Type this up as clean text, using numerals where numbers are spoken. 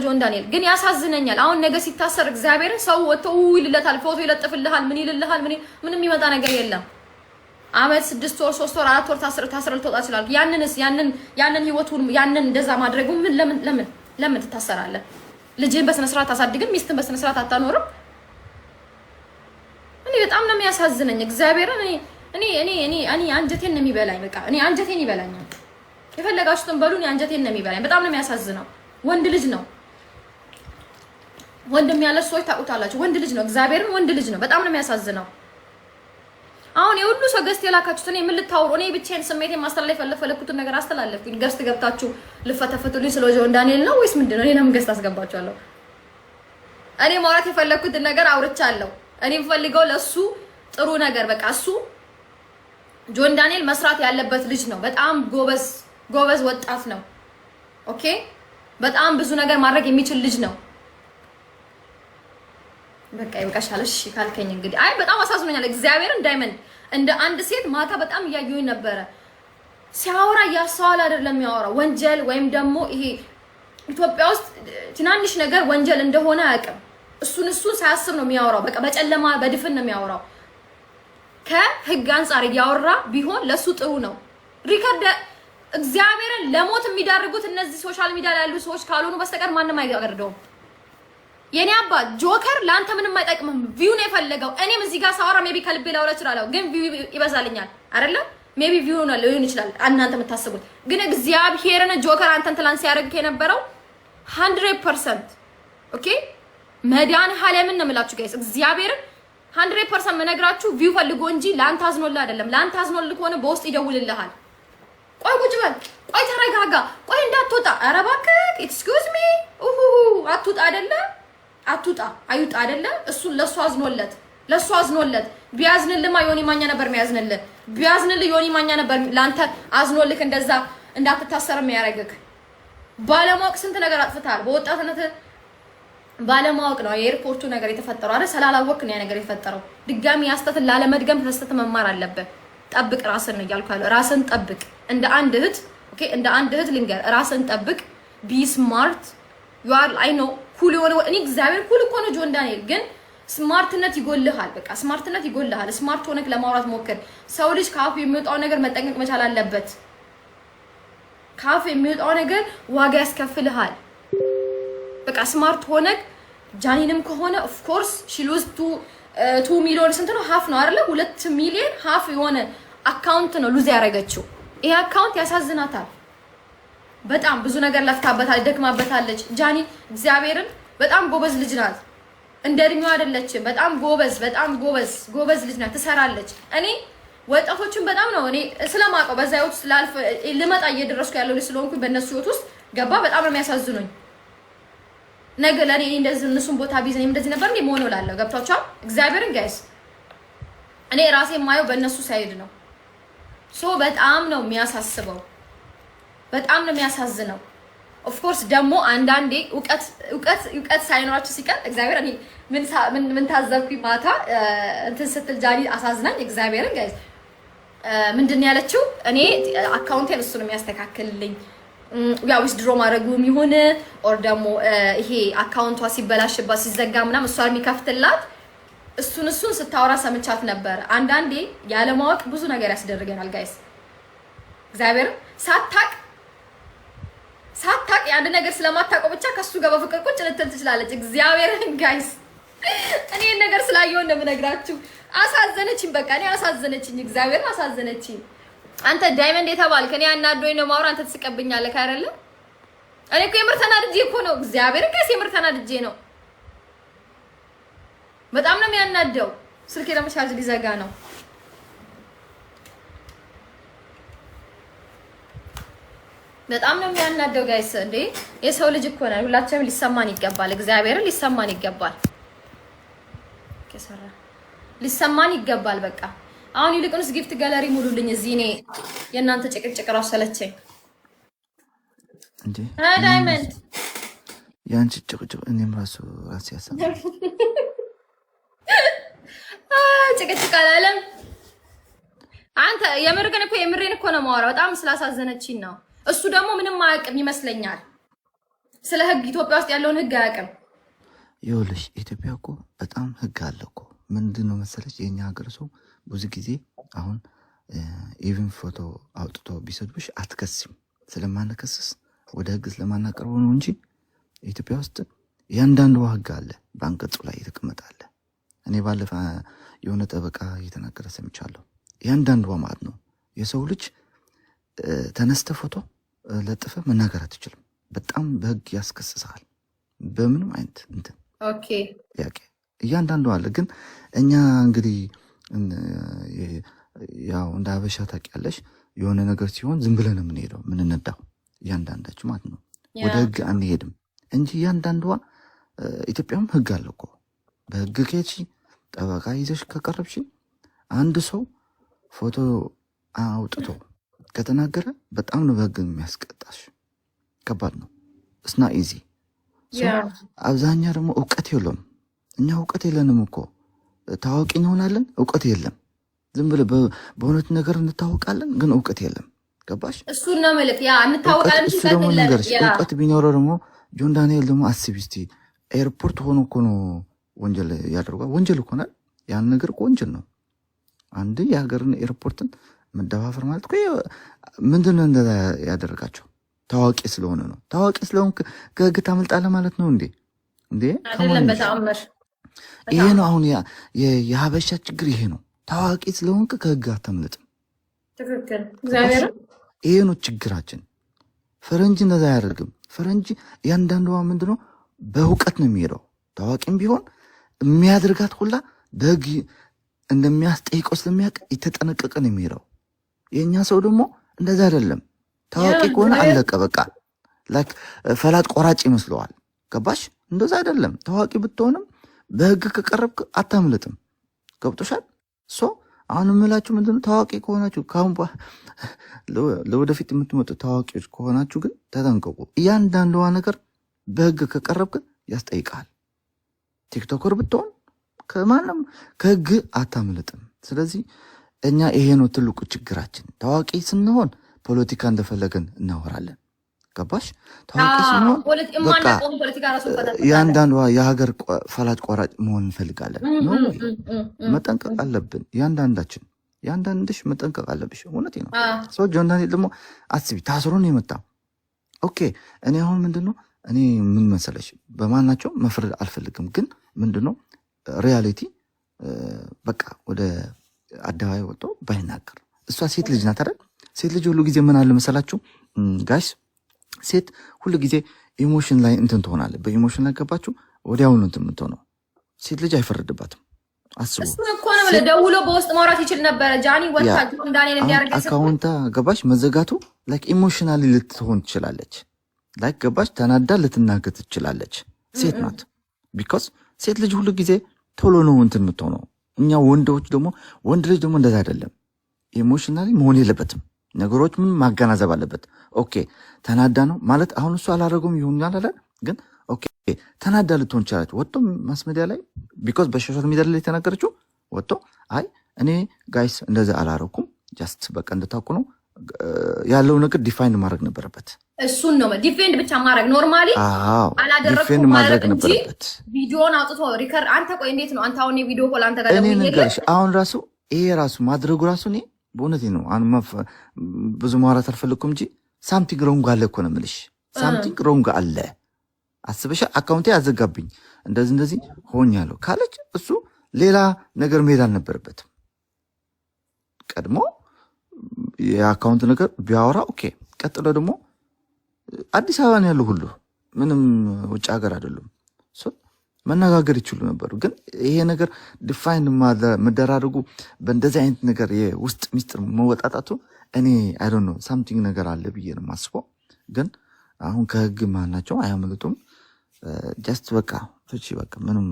ጆን ዳንኤል ግን ያሳዝነኛል። አሁን ነገ ሲታሰር እግዚአብሔርን ሰው ወጥቶ ይልለታል፣ ፎቶ ይለጥፍልሃል፣ ምን ይልልሃል? ምንም የሚመጣ ነገር የለም። አመት 6 ወር 3 ወር 4 ወር ታስረ ልትወጣ ይችላል። ያንን ህይወቱን ያንን እንደዛ ማድረጉ ምን ለምን ትታሰራለህ? ልጅህን በስነ ስርዓት አሳድግን፣ ሚስትን በስነ ስርዓት አታኖርም? እኔ በጣም ነው የሚያሳዝነኝ እግዚአብሔርን። እኔ አንጀቴን ነው የሚበላኝ። በቃ እኔ አንጀቴን ይበላኛል። የፈለጋችሁትን በሉ፣ እኔ አንጀቴን ነው የሚበላኝ። በጣም ነው የሚያሳዝነው። ወንድ ልጅ ነው። ወንድም ያለ ሰዎች ታውቁታላችሁ። ወንድ ልጅ ነው። እግዚአብሔርን ወንድ ልጅ ነው። በጣም ነው የሚያሳዝነው። አሁን የሁሉ ሰው ገስት የላካችሁት እኔ ምን ልታወሩ? እኔ ብቻዬን ስሜቴን ማስተላለፍ የፈለኩትን ነገር አስተላለፍኩኝ። ገስት ገብታችሁ ልፈተፈቱልኝ ስለ ጆን ዳንኤል ነው ወይስ ምንድነው? እኔ ለምን ገስት አስገባችኋለሁ? እኔ ማውራት የፈለኩትን ነገር አውርቻለሁ። እኔ የምፈልገው ለሱ ጥሩ ነገር በቃ እሱ ጆን ዳንኤል መስራት ያለበት ልጅ ነው። በጣም ጎበዝ ወጣት ነው። ኦኬ፣ በጣም ብዙ ነገር ማድረግ የሚችል ልጅ ነው። በቃ ይበቃሻል። እሺ ካልከኝ እንግዲህ አይ በጣም አሳዝኖኛል። እግዚአብሔርን ዳይመንድ እንደ አንድ ሴት ማታ በጣም እያየሁኝ ነበረ። ሲያወራ እያስተዋለ አይደለም የሚያወራው። ወንጀል ወይም ደግሞ ይሄ ኢትዮጵያ ውስጥ ትናንሽ ነገር ወንጀል እንደሆነ አያውቅም። እሱን ሳያስብ ነው የሚያወራው። በቃ በጨለማ በድፍን ነው የሚያወራው። ከህግ አንፃር እያወራ ቢሆን ለሱ ጥሩ ነው። ሪከርድ እግዚአብሔርን ለሞት የሚዳርጉት እነዚህ ሶሻል ሚዲያ ላይ ያሉ ሰዎች ካልሆኑ በስተቀር ማንም አይጋርደውም። የኔ አባት ጆከር ላንተ ምንም አይጠቅምም። ቪው ነው የፈለገው። እኔም እዚህ ጋር ሳወራ ሜቢ ከልቤ ላወራ እችላለሁ፣ ግን ቪው ይበዛልኛል አይደለ? ሜቢ ቪው ነው ሊሆን ይችላል እናንተ የምታስቡት። ግን እግዚአብሔርን ጆከር አንተን ትላንት ሲያደርግ የነበረው 100% ኦኬ። መድኃኒዓለምን ነው የምላችሁ ጋይስ። እግዚአብሔርን 100% መነግራችሁ ቪው ፈልጎ እንጂ ላንተ አዝኖልህ አይደለም። ላንተ አዝኖልህ ከሆነ በውስጥ ይደውልልሃል። ቆይ ቁጭ በል፣ ቆይ ተረጋጋ፣ ቆይ እንዳትወጣ። ኧረ እባክህ ኤክስኪውዝ ሚ አትውጣ አይደለ? አትውጣ አይውጣ አይደለ? እሱን ለሱ አዝኖለት ቢያዝንልማ ዮኒ ማኛ ነበር የሚያዝንልህ። ቢያዝንልህ ዮኒ ማኛ ነበር ላንተ አዝኖልህ እንደዛ እንዳትታሰር የሚያደርግህ። ባለማወቅ ስንት ነገር አጥፍተሃል። በወጣትነት ባለማወቅ ነው የኤርፖርቱ ነገር የተፈጠረው አይደል? ስላላወቅ ነው ያ ነገር የተፈጠረው። ድጋሚ ያስተትን ላለመድገም ተስተት መማር አለበት። ጠብቅ ራስን ነው እያልኩ ያለው። ራስን ጠብቅ እንደ አንድ እህት ኦኬ። እንደ አንድ እህት ልንገር፣ ራስን ጠብቅ። ቢ ስማርት ዩ አር አይ ኖ ኩል የሆነ እኔ እግዚአብሔር ኩል እኮ ነው ጆን ዳንኤል፣ ግን ስማርትነት ይጎልሃል። በቃ ስማርትነት ይጎልሃል። ስማርት ሆነክ ለማውራት ሞክር። ሰው ልጅ ከአፉ የሚወጣው ነገር መጠንቀቅ መቻል አለበት። ከአፉ የሚወጣው ነገር ዋጋ ያስከፍልሃል። በቃ ስማርት ሆነክ ጃኒንም ከሆነ ኦፍ ኮርስ ሺ ሉዝ 2 ሚሊዮን ስንት ነው? ሀፍ ነው አይደለ? 2 ሚሊዮን ሀፍ የሆነ አካውንት ነው ሉዝ ያደረገችው። ይሄ አካውንት ያሳዝናታል። በጣም ብዙ ነገር ለፍታበታለች፣ ደክማበታለች። ጃኒ እግዚአብሔርን በጣም ጎበዝ ልጅ ናት። እንደ እድሜዋ አይደለችም። በጣም ጎበዝ ልጅ ናት። ትሰራለች። እኔ ወጣቶችን በጣም ነው እኔ ስለማውቀው በዛ ህይወት ውስጥ ላልፍ ልመጣ እየደረስኩ ያለው ልጅ ስለሆንኩኝ በእነሱ ህይወት ውስጥ ገባ። በጣም ነው የሚያሳዝኑኝ። ነገ ለኔ እንደዚህ እነሱን ቦታ ቢዘኝ እንደዚህ ነበር እንዴ መሆን እላለሁ። ገብቷችኋል? እግዚአብሔርን ጋይስ እኔ ራሴ የማየው በእነሱ ሳይድ ነው። ሶ በጣም ነው የሚያሳስበው። በጣም ነው የሚያሳዝነው። ኦፍ ኮርስ ደግሞ አንዳንዴ እውቀት ሳይኖራችሁ ሲቀር እግዚአብሔር እኔ ምን ታዘብኩኝ ማታ እንትን ስትል ጃኒ አሳዝናኝ። እግዚአብሔርን ጋይስ ምንድን ያለችው እኔ አካውንቴን እሱ ነው የሚያስተካክልልኝ ያው ዊዝድሮ ማድረጉም ይሁን ኦር ደግሞ ይሄ አካውንቷ ሲበላሽባት ሲዘጋ ምናምን እሷ የሚከፍትላት እሱን ስታወራ ሰምቻት ነበር። አንዳንዴ ያለማወቅ ብዙ ነገር ያስደርገናል ጋይስ። እግዚአብሔር ሳታቅ ያን ነገር ስለማታውቀው ብቻ ከሱ ጋር በፍቅር ቁጭ ልትል ትችላለች። እግዚአብሔርን ጋይስ እኔ ነገር ስላየው እንደምነግራችሁ አሳዘነችኝ። በቃ እኔ አሳዘነችኝ። እግዚአብሔር አሳዘነችኝ። አንተ ዳይመንድ የተባልክ እኔ አናዶኝ ነው ማውራት። አንተ ትስቀብኛለህ አይደለ? እኔ እኮ የምር ተናድጄ እኮ ነው። እግዚአብሔር ጋይስ የምር ተናድጄ ነው። በጣም ነው የሚያናደው። ስልኬ ደግሞ ቻርጅ ሊዘጋ ነው። በጣም ነው የሚያናደው ጋይስ። እንዴ የሰው ልጅ እኮ ነው። ሁላችንም ሊሰማን ይገባል። እግዚአብሔርን ሊሰማን ይገባል። ከሰራ ሊሰማን ይገባል። በቃ አሁን ይልቁንስ ጊፍት ጋለሪ ሙሉልኝ። እዚህ እኔ የእናንተ ጭቅጭቅ ራሱ ሰለቸኝ። እንዴ ዳይመንድ ያንቺ ጭቅጭቅ እኔም ራሴ ያሳብ ጭቅጭቅ አላለም። አንተ የምርገን እኮ የምሬን እኮ ነው የማወራው። በጣም ስላሳዘነችኝ ነው። እሱ ደግሞ ምንም አያውቅም ይመስለኛል። ስለ ህግ ኢትዮጵያ ውስጥ ያለውን ህግ አያውቅም። ይኸውልሽ ኢትዮጵያ እኮ በጣም ህግ አለ እኮ። ምንድነው መሰለሽ የኛ ሀገር ሰው ብዙ ጊዜ አሁን ኢቭን ፎቶ አውጥቶ ቢሰድብሽ አትከስም። ስለማንከስስ ወደ ህግ ስለማናቀርበው ነው እንጂ ኢትዮጵያ ውስጥ ያንዳንዱ ህግ አለ፣ በአንቀጹ ላይ የተቀመጣለ። እኔ ባለፈ የሆነ ጠበቃ እየተናገረ ሰምቻለሁ። ያንዳንዱ ማለት ነው የሰው ልጅ ተነስተ ፎቶ ለጥፈ መናገር አትችልም። በጣም በህግ ያስከስሳል። በምንም አይነት እንትን ኦኬ ያቄ እያንዳንዱ አለ። ግን እኛ እንግዲህ ያው እንደ ሀበሻ ታውቂያለሽ የሆነ ነገር ሲሆን ዝም ብለን የምንሄደው የምንነዳው እያንዳንዳችሁ ማለት ነው። ወደ ህግ አንሄድም እንጂ እያንዳንዷ ኢትዮጵያም ህግ አለ እኮ። በህግ ከሄድሽ ጠበቃ ይዘሽ ከቀረብሽ አንድ ሰው ፎቶ አውጥቶ ከተናገረ በጣም ነው በህግ የሚያስቀጣሽ። ከባድ ነው። እስና ኢዚ አብዛኛ ደግሞ እውቀት የለውም። እኛ እውቀት የለንም እኮ ታዋቂ እንሆናለን፣ እውቀት የለም። ዝም ብለ በእውነት ነገር እንታወቃለን፣ ግን እውቀት የለም። ገባሽ? እሱ ነው ማለት ያ እንታወቃለን። እሱ ደግሞ ነገርሽ እውቀት ቢኖረው ደግሞ ጆን ዳንኤል ደግሞ አስቢ እስቲ ኤርፖርት ሆኖ እኮ ነው ወንጀል ያደርጓል። ወንጀል እኮ ነው ያን ነገር እኮ ወንጀል ነው። አንድ የሀገርን ኤርፖርትን መደፋፈር ማለት እኮ ምንድነው እንደዛ ያደረጋቸው? ታዋቂ ስለሆነ ነው። ታዋቂ ስለሆንክ ከህግ ታመልጣለህ ማለት ነው እንዴ? አይደለም። በተአምር ይሄ ነው አሁን የሀበሻ ችግር ይሄ ነው። ታዋቂ ስለሆንክ ከህግ አታመልጥም። ትክክል። እግዚአብሔር ይሄ ነው ችግራችን። ፈረንጅ እንደዛ አያደርግም። ፈረንጅ ያንዳንዷ ምንድነው በእውቀት ነው የሚሄደው። ታዋቂም ቢሆን የሚያደርጋት ሁላ በህግ እንደሚያስጠይቀው ስለሚያውቅ የተጠነቀቀ ነው የሚሄደው። የእኛ ሰው ደግሞ እንደዛ አይደለም። ታዋቂ ከሆነ አለቀ በቃ። ላይክ ፈላጥ ቆራጭ ይመስለዋል። ገባሽ? እንደዛ አይደለም። ታዋቂ ብትሆንም በህግ ከቀረብክ አታምልጥም። ገብቶሻል? አሁን የምላችሁ ምንድነው ታዋቂ ከሆናችሁ ካሁን ለወደፊት የምትመጡ ታዋቂዎች ከሆናችሁ ግን ተጠንቀቁ። እያንዳንዷ ነገር በህግ ከቀረብክ ያስጠይቃል። ቲክቶከር ብትሆን ከማንም ከህግ አታምልጥም። ስለዚህ እኛ ይሄ ነው ትልቁ ችግራችን። ታዋቂ ስንሆን ፖለቲካ እንደፈለገን እናወራለን። ገባሽ? ታዋቂ ስንሆን ያንዳንዷ የሀገር ፈላጭ ቆራጭ መሆን እንፈልጋለን። መጠንቀቅ አለብን። ያንዳንድሽ መጠንቀቅ አለብሽ። እውነቴ ነው። ሰው ጆን ዳንኤል ደግሞ አስቢ ታስሮ ነው የመጣው። ኦኬ እኔ አሁን ምንድነው እኔ ምን መሰለሽ በማናቸው መፍረድ አልፈልግም። ግን ምንድነው ሪያሊቲ በቃ ወደ አደባባይ ወጥቶ ባይናገር። እሷ ሴት ልጅ ናት አይደል? ሴት ልጅ ሁሉ ጊዜ ምን አለ መሰላችሁ ጋይስ፣ ሴት ሁሉ ጊዜ ኢሞሽን ላይ እንትን ትሆናለች። በኢሞሽን ላይ ገባችሁ ወዲያውኑ እንትን የምትሆነው ሴት ልጅ አይፈረድባትም። አስቡ። እሱ እኮ ነው ለደውሎ በውስጥ ማውራት ይችል ነበር። ጃኒ ወጣ እንዳኔ እንዲያርገ አካውንታ ገባሽ መዘጋቱ ላይክ ኢሞሽናሊ ልትሆን ትችላለች። ላይክ ገባሽ ተናዳ ልትናገር ትችላለች። ሴት ናት። ቢኮዝ ሴት ልጅ ሁሉ ጊዜ ቶሎ ነው እንትን የምትሆነው። እኛ ወንዶች ደግሞ ወንድ ልጅ ደግሞ እንደዛ አይደለም። ኢሞሽናሊ መሆን የለበትም። ነገሮች ምን ማገናዘብ አለበት። ኦኬ ተናዳ ነው ማለት አሁን እሱ አላደረገውም ይሆናል አይደል? ግን ኦኬ ተናዳ ልትሆን ይችላል። ወጥቶ ማስ ሚዲያ ላይ ቢኮዝ በሶሻል ሚዲያ ላይ ተናገረችው ወጥቶ አይ እኔ ጋይስ እንደዛ አላረኩም ጀስት በቃ እንደታውቁ ነው ያለው ነገር ዲፋይን ማድረግ ነበረበት። እሱን ነው ዲፌንድ ብቻ ማድረግ ኖርማሊ አላደረኩም ማለት ነበረበት። ቪዲዮን አውጥቶ ሪከርድ አንተ ቆይ እንዴት ነው አንተ አሁን የቪዲዮ ኮል አንተ ጋር ደውዬ ነገርሽ አሁን ራሱ ይሄ ራሱ ማድረጉ ራሱ እኔ በእውነቴ ነው አሁን ብዙ ማውራት አልፈለኩም እንጂ ሳምቲንግ ሮንግ አለ እኮ ነው የምልሽ። ሳምቲንግ ሮንግ አለ። አስበሻ አካውንቴ አዘጋብኝ እንደዚህ ሆኛለሁ ካለች እሱ ሌላ ነገር መሄድ አልነበረበትም። ቀድሞ የአካውንት ነገር ቢያወራ ኦኬ። ቀጥሎ ደግሞ አዲስ አበባ ነው ያለው ሁሉ ምንም ውጭ ሀገር አይደሉም። መነጋገር ይችሉ ነበሩ። ግን ይሄ ነገር ዲፋይን መደራረጉ በእንደዚህ አይነት ነገር የውስጥ ሚስጥር መወጣጣቱ እኔ አይ ዶንት ኖ ሳምቲንግ ነገር አለ ብዬ ነው የማስበው። ግን አሁን ከህግ ማናቸው አያመልጡም። ጀስት በቃ ፍቺ በቃ ምንም